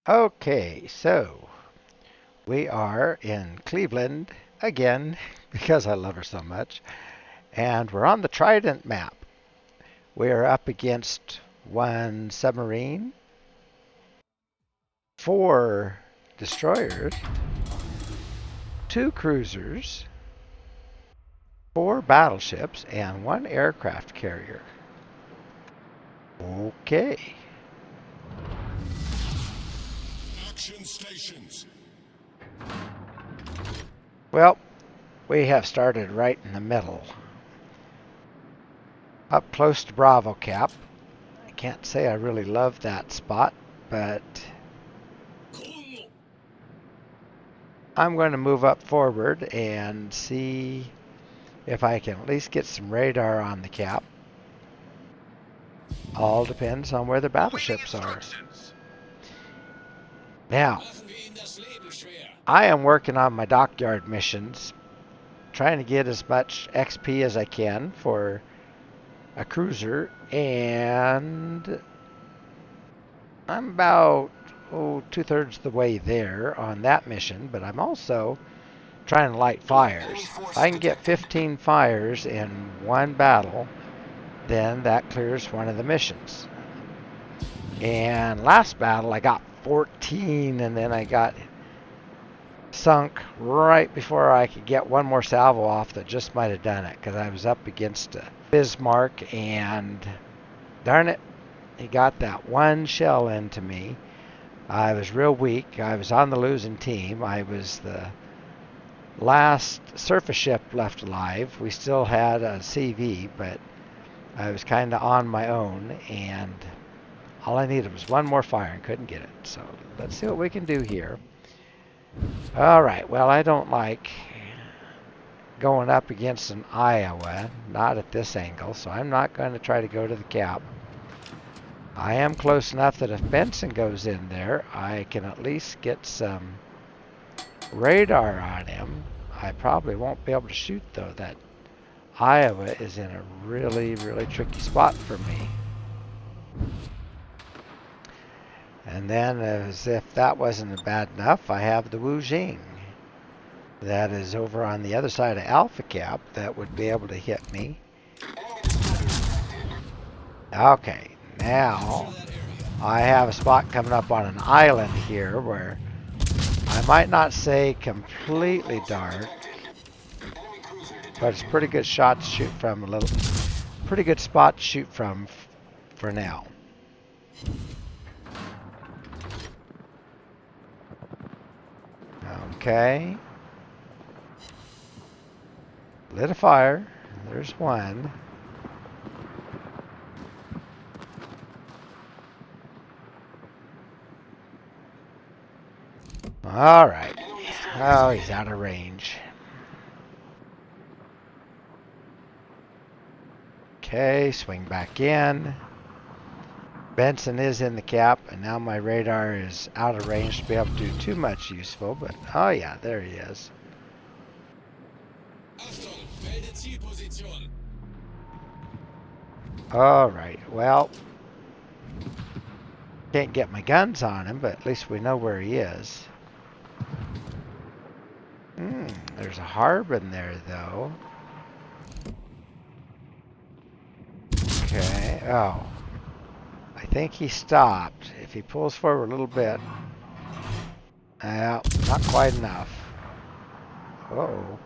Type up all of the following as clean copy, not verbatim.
Okay, so we are in Cleveland again because I love her so much. And we're on the Trident map. We are up against one submarine, four destroyers, two cruisers, four battleships, and one aircraft carrier. Okay. Action stations. Well, we have started right in the middle. Up close to Bravo Cap. I can't say I really love that spot, but I'm going to move up forward and see if I can at least get some radar on the cap. All depends on where the battleships are. Now, I am working on my dockyard missions, trying to get as much XP as I can for a cruiser, and I'm about 2/3 of the way there on that mission, but I'm also trying to light fires. If I can get 15 fires in one battle, then that clears one of the missions. And last battle I got 14, and then I got sunk right before I could get one more salvo off that just might have done it, because I was up against a Bismarck, and darn it, he got that one shell into me. I was real weak. I was on the losing team. I was the last surface ship left alive. We still had a CV, but I was kind of on my own, and all I needed was one more fire and couldn't get it. So let's see what we can do here. All right, well, I don't like going up against an Iowa, not at this angle, so I'm not going to try to go to the cap. I am close enough that if Benson goes in there, I can at least get some radar on him. I probably won't be able to shoot, though. That Iowa is in a really, really tricky spot for me. And then, as if that wasn't bad enough, I have the Wu Jing. That is over on the other side of Alpha Cap that would be able to hit me. Okay, now I have a spot coming up on an island here where I might not say completely dark, but it's a pretty good shot to shoot from, pretty good spot to shoot from for now. Okay. Lit a fire. There's one. All right. Oh, he's out of range. Okay, swing back in. Benson is in the cap, and now my radar is out of range to be able to do too much useful, but oh yeah, there he is. All right, well, can't get my guns on him, but at least we know where he is. There's a Harbin there, though. Okay, oh. I think he stopped. If he pulls forward a little bit. Not quite enough. Oh.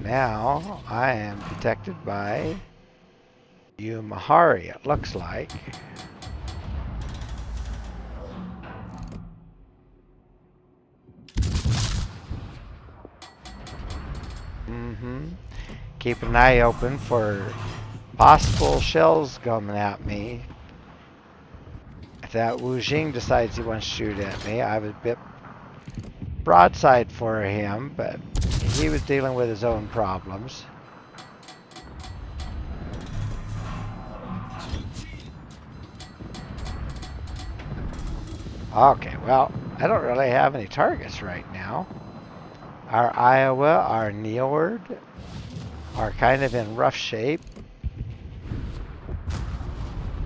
Now I am detected by Umahari, it looks like. Keep an eye open for possible shells coming at me. If that Wu Jing decides he wants to shoot at me, I was a bit broadside for him, but he was dealing with his own problems. Okay, well, I don't really have any targets right now. Our Iowa, our Neoward are kind of in rough shape.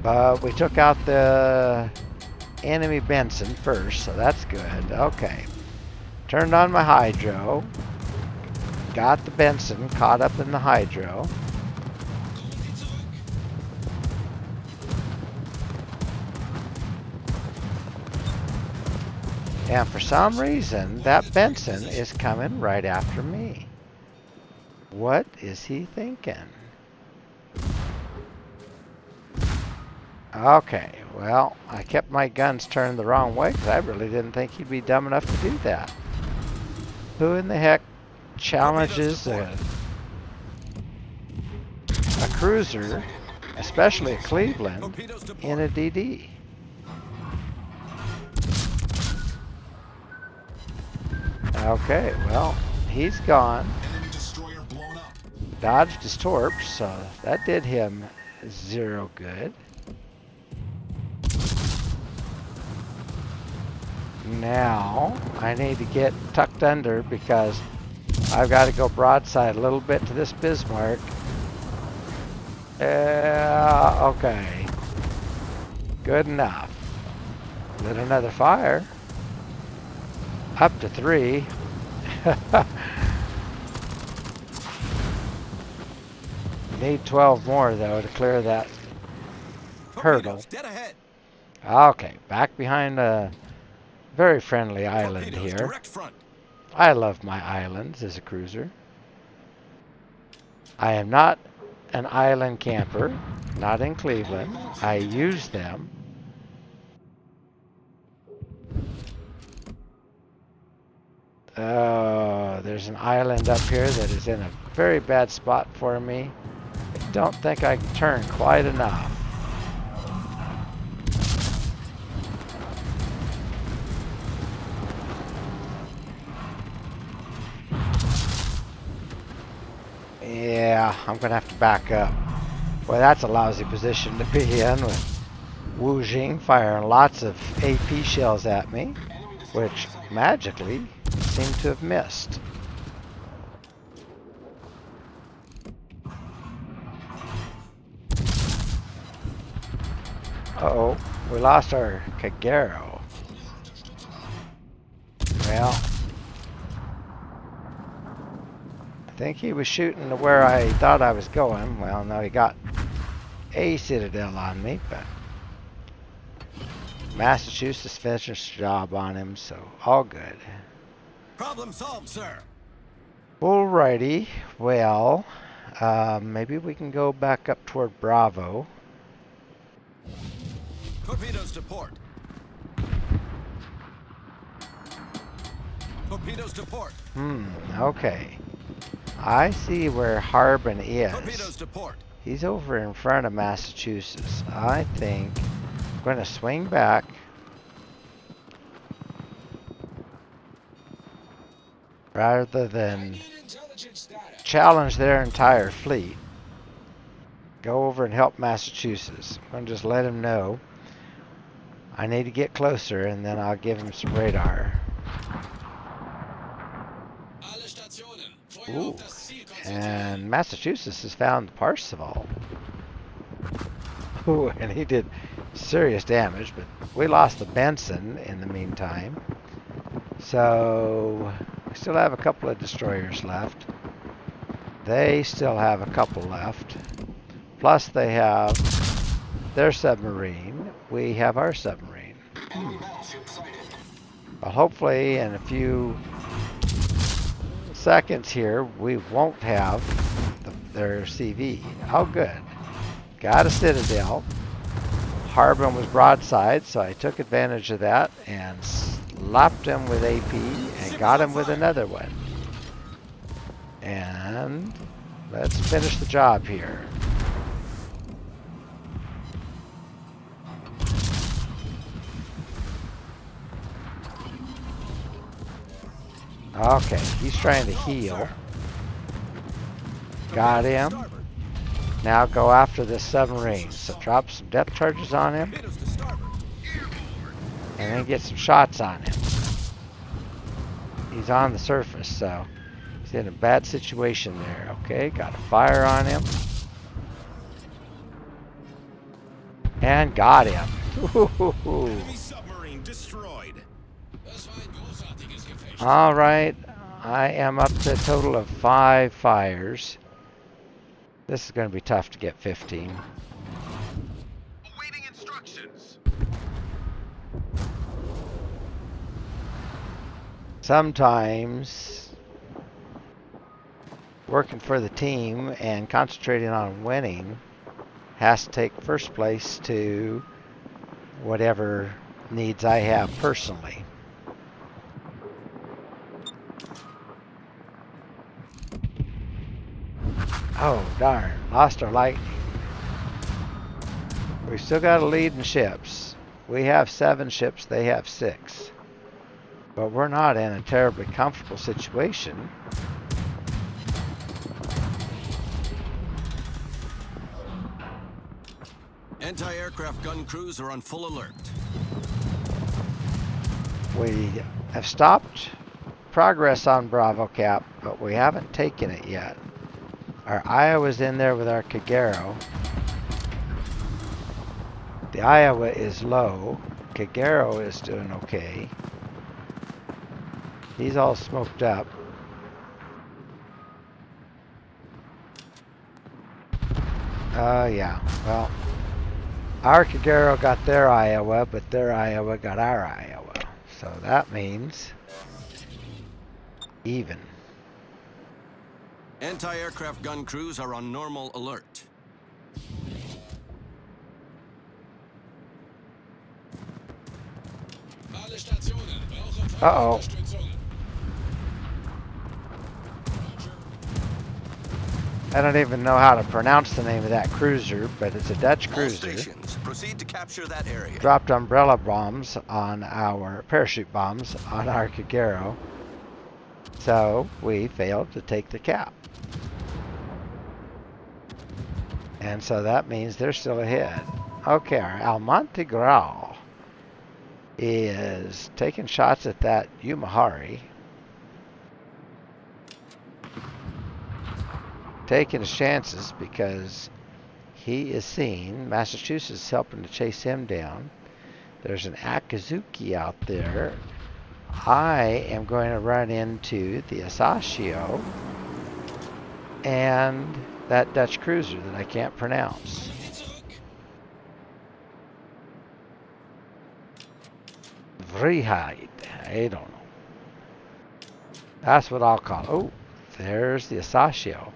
But we took out the enemy Benson first, so that's good. Okay. Turned on my hydro. Got the Benson caught up in the hydro. And for some reason, that Benson is coming right after me. What is he thinking? Okay, well, I kept my guns turned the wrong way because I really didn't think he'd be dumb enough to do that. Who in the heck challenges a cruiser, especially a Cleveland, in a DD? Okay, well, he's gone. Dodged his torps, so that did him 0 good. Now, I need to get tucked under because I've got to go broadside a little bit to this Bismarck. Okay. Good enough. Lit another fire. Up to 3. Need 12 more, though, to clear that hurdle. Okay, back behind a very friendly island here. I love my islands as a cruiser. I am not an island camper, not in Cleveland. I use them. Oh, there's an island up here that is in a very bad spot for me. I don't think I can turn quite enough. Yeah, I'm going to have to back up. Boy, that's a lousy position to be in with Wu Jing firing lots of AP shells at me, which magically seem to have missed. Uh-oh, we lost our Kagero. Well, I think he was shooting to where I thought I was going. Well, no, he got a Citadel on me, but Massachusetts finished his job on him, so all good. Problem solved, sir. Alrighty, well, maybe we can go back up toward Bravo. Torpedoes to port. Torpedoes to port. Okay. I see where Harbin is. Torpedoes to port. He's over in front of Massachusetts. I think I'm going to swing back. Rather than challenge their entire fleet, go over and help Massachusetts. I'm going to just let him know I need to get closer, and then I'll give him some radar. Ooh. And Massachusetts has found the Parseval. Ooh, and he did serious damage, but we lost the Benson in the meantime. So we still have a couple of destroyers left. They still have a couple left. Plus they have their submarine. We have our submarine. Well, hopefully in a few seconds here we won't have their CV. Oh, good. Got a Citadel. Harbin was broadside, so I took advantage of that and slapped him with AP and got him with another one. And let's finish the job here. Okay, he's trying to heal. Got him. Now go after this submarine. So drop some depth charges on him. And then get some shots on him. He's on the surface, so he's in a bad situation there. Okay, got a fire on him. And got him. All right, I am up to a total of 5 fires. This is going to be tough to get 15. Awaiting instructions. Sometimes working for the team and concentrating on winning has to take first place to whatever needs I have personally. Oh, darn. Lost our lightning. We've still got a lead in ships. We have 7 ships, they have 6. But we're not in a terribly comfortable situation. Anti-aircraft gun crews are on full alert. We have stopped progress on Bravo Cap, but we haven't taken it yet. Our Iowa's in there with our Kagero. The Iowa is low. Kagero is doing okay. He's all smoked up. Yeah, well, our Kagero got their Iowa, but their Iowa got our Iowa. So that means even. Anti-aircraft gun crews are on normal alert. Uh-oh. I don't even know how to pronounce the name of that cruiser, but it's a Dutch cruiser. All stations, proceed to capture that area. Dropped umbrella bombs on our parachute bombs on our Kagero. So we failed to take the cap. And so that means they're still ahead. Okay, our Almonte Grau is taking shots at that Umahari. Taking his chances because he is seen. Massachusetts is helping to chase him down. There's an Akazuki out there. I am going to run into the Asashio and that Dutch cruiser that I can't pronounce. VII-VIII, I don't know. That's what I'll call it. Oh, there's the Asashio.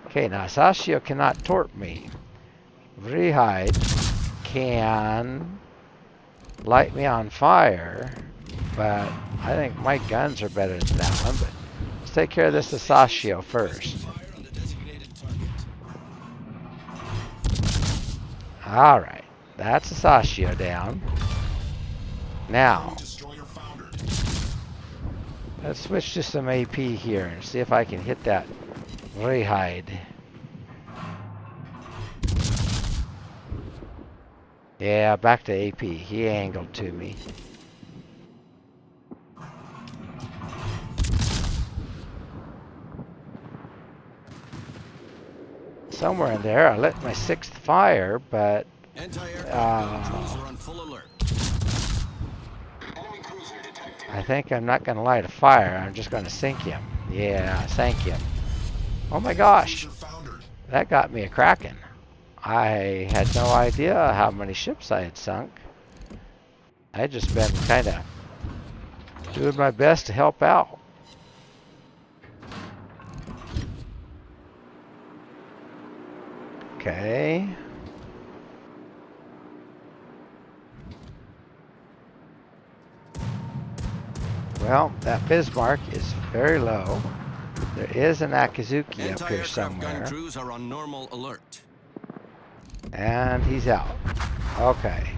Okay, now Asashio cannot torp me. VIII can light me on fire, but I think my guns are better than that one. But let's take care of this Asashio first. Alright, that's Asashio down. Now, let's switch to some AP here and see if I can hit that VIII. Yeah, back to AP. He angled to me. Somewhere in there, I lit my 6th fire, but I think I'm not going to light a fire. I'm just going to sink him. Yeah, I sank him. Oh my gosh, that got me a Kraken. I had no idea how many ships I had sunk. I just been kind of doing my best to help out. Okay. Well, that Bismarck is very low. There is an Akazuki up here somewhere. Gun crews are on normal alert. And he's out. Okay.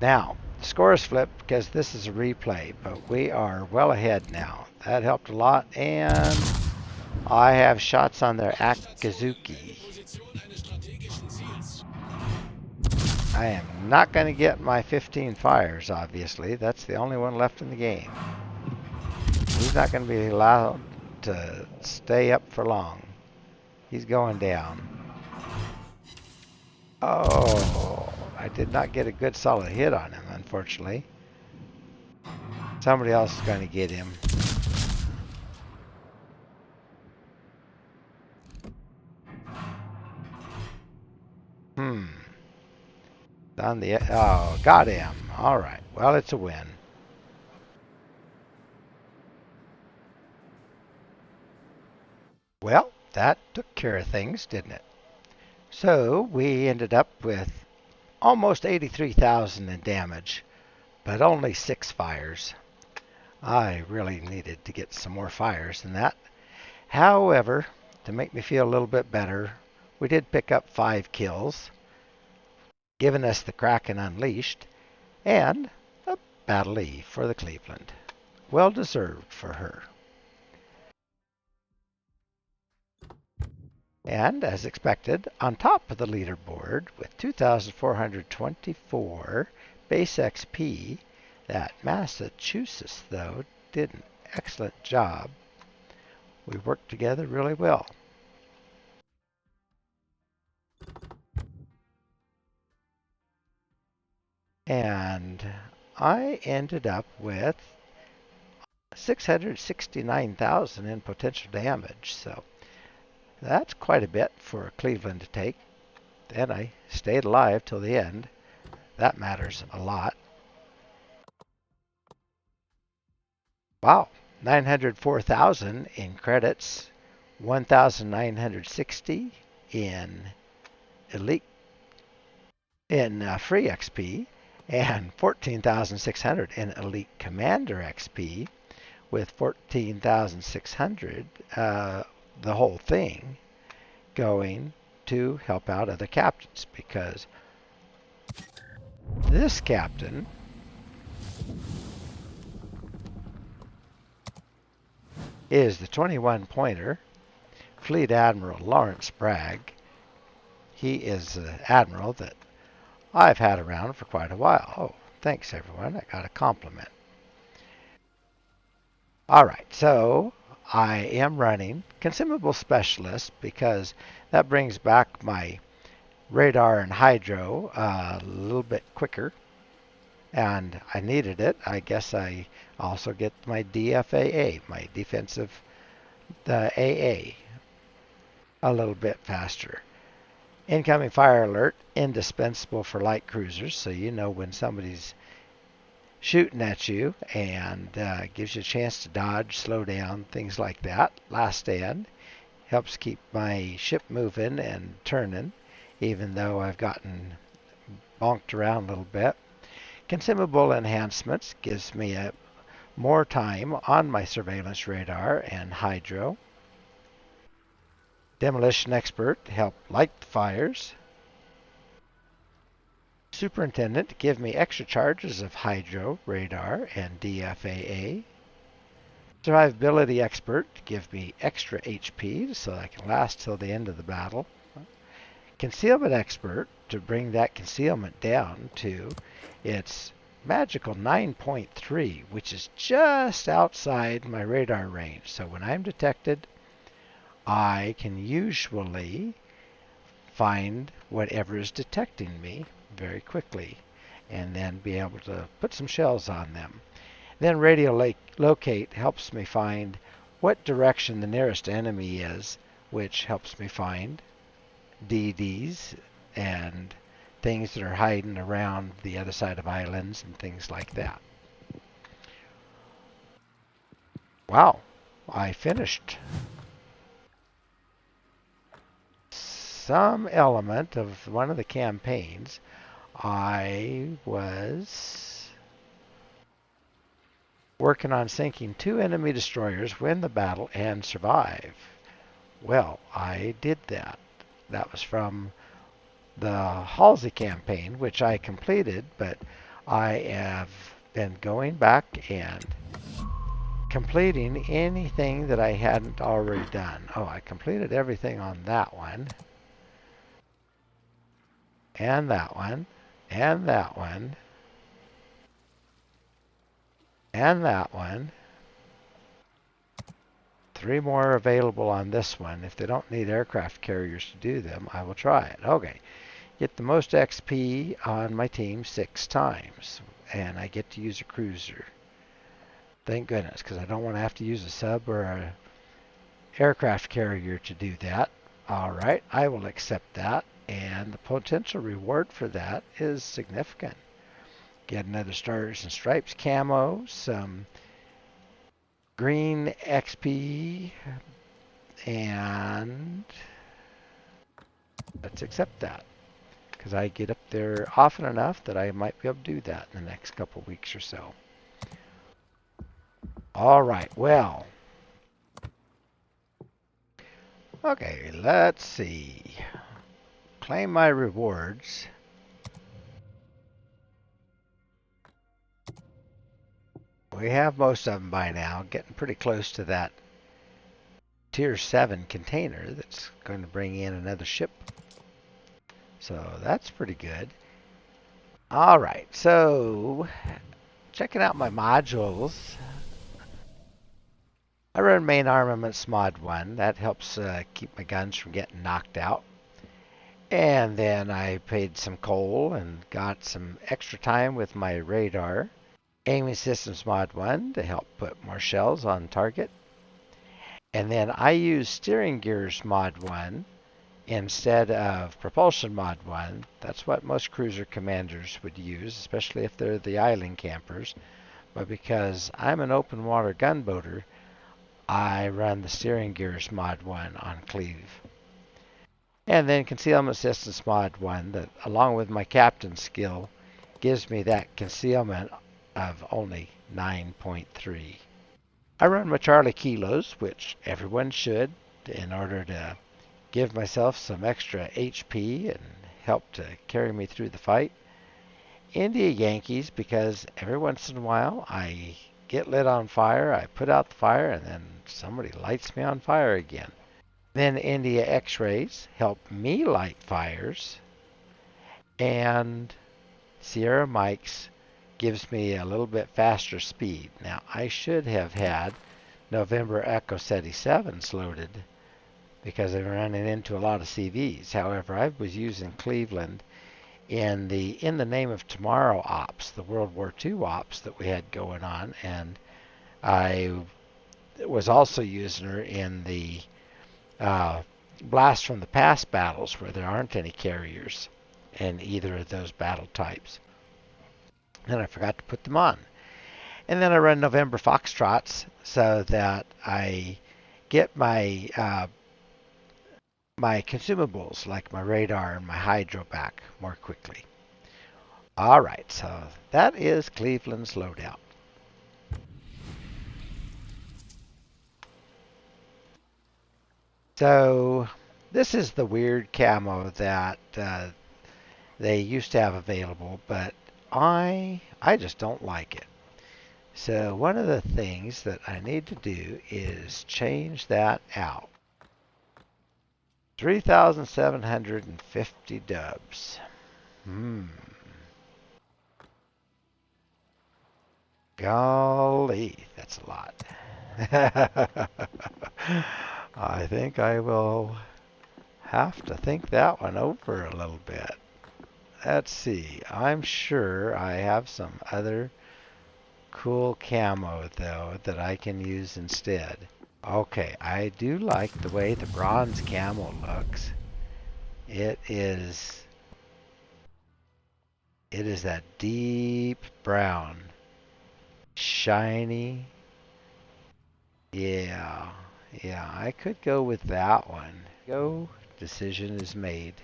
Now, the score is flipped because this is a replay, but we are well ahead now. That helped a lot, and I have shots on their Akazuki. I am not going to get my 15 fires, obviously. That's the only one left in the game. He's not going to be allowed to stay up for long. He's going down. Oh, I did not get a good solid hit on him, unfortunately. Somebody else is going to get him. On the oh, got him. All right. Well, it's a win. Well, that took care of things, didn't it? So we ended up with almost 83,000 in damage, but only 6 fires. I really needed to get some more fires than that. However, to make me feel a little bit better, we did pick up 5 kills, giving us the Kraken Unleashed, and a Battle E for the Cleveland. Well deserved for her. And as expected, on top of the leaderboard with 2,424 base XP, that Massachusetts, though, did an excellent job. We worked together really well. And I ended up with 669,000 in potential damage, so that's quite a bit for Cleveland to take. And I stayed alive till the end. That matters a lot. Wow, 904,000 in credits, 1,960 in elite free XP, and 14,600 in elite commander XP, with 14,600 the whole thing going to help out other captains, because this captain is the 21 pointer Fleet Admiral Lawrence Bragg. He is an admiral that I've had around for quite a while. Oh, thanks everyone. I got a compliment. All right, so I am running Consumable Specialist because that brings back my radar and hydro a little bit quicker, and I needed it. I guess I also get my DFAA, my defensive AA, a little bit faster. Incoming fire alert, indispensable for light cruisers, so you know when somebody's shooting at you, and gives you a chance to dodge, slow down, things like that. Last stand helps keep my ship moving and turning, even though I've gotten bonked around a little bit. Consumable enhancements gives me more time on my surveillance radar and hydro. Demolition expert help light the fires. Superintendent to give me extra charges of hydro, radar, and DFAA. Survivability expert to give me extra HP so I can last till the end of the battle. Concealment expert to bring that concealment down to its magical 9.3, which is just outside my radar range. So when I'm detected, I can usually find whatever is detecting me very quickly and then be able to put some shells on them. Then radio locate helps me find what direction the nearest enemy is, which helps me find DDs and things that are hiding around the other side of islands and things like that. Wow, I finished some element of one of the campaigns. I was working on sinking 2 enemy destroyers, win the battle, and survive. Well, I did that. That was from the Halsey campaign, which I completed, but I have been going back and completing anything that I hadn't already done. Oh, I completed everything on that one, and that one, and that one, and that one. 3 more available on this one. If they don't need aircraft carriers to do them, I will try it. Okay. Get the most XP on my team 6 times, and I get to use a cruiser. Thank goodness, because I don't want to have to use a sub or a aircraft carrier to do that. All right, I will accept that. And the potential reward for that is significant. Get another Stars and Stripes camo, some green XP, and let's accept that. Because I get up there often enough that I might be able to do that in the next couple weeks or so. All right, well. Okay, let's see. Claim my rewards. We have most of them by now, getting pretty close to that Tier 7 container that's going to bring in another ship. So that's pretty good. All right, so checking out my modules. I run main armaments mod 1. That helps keep my guns from getting knocked out. And then I paid some coal and got some extra time with my radar. Aiming systems mod 1 to help put more shells on target. And then I use steering gears mod 1 instead of propulsion mod 1. That's what most cruiser commanders would use, especially if they're the island campers. But because I'm an open water gunboater, I run the steering gears mod 1 on Cleve. And then concealment systems mod 1 that, along with my captain's skill, gives me that concealment of only 9.3. I run my Charlie kilos, which everyone should, in order to give myself some extra HP and help to carry me through the fight. India Yankees, because every once in a while I get lit on fire, I put out the fire, and then somebody lights me on fire again. Then India X-rays help me light fires, and Sierra Mike's gives me a little bit faster speed. Now, I should have had November Echo SETI 7s loaded because I'm running into a lot of CVs. However, I was using Cleveland in the Name of Tomorrow ops, the World War II ops that we had going on, and I was also using her in the Blast from the Past battles where there aren't any carriers in either of those battle types. And I forgot to put them on. And then I run November Foxtrots so that I get my my consumables like my radar and my hydro back more quickly. All right, so that is Cleveland's loadout. So this is the weird camo that they used to have available, but I just don't like it. So one of the things that I need to do is change that out. 3,750 dubs. Golly, that's a lot. I think I will have to think that one over a little bit. Let's see. I'm sure I have some other cool camo, though, that I can use instead. Okay, I do like the way the bronze camo looks. It is that deep brown, shiny. Yeah, I could go with that one. Go, decision is made.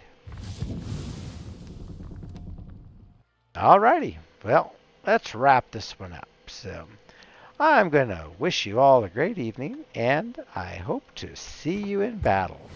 Alrighty, well, let's wrap this one up. So, I'm going to wish you all a great evening, and I hope to see you in battle.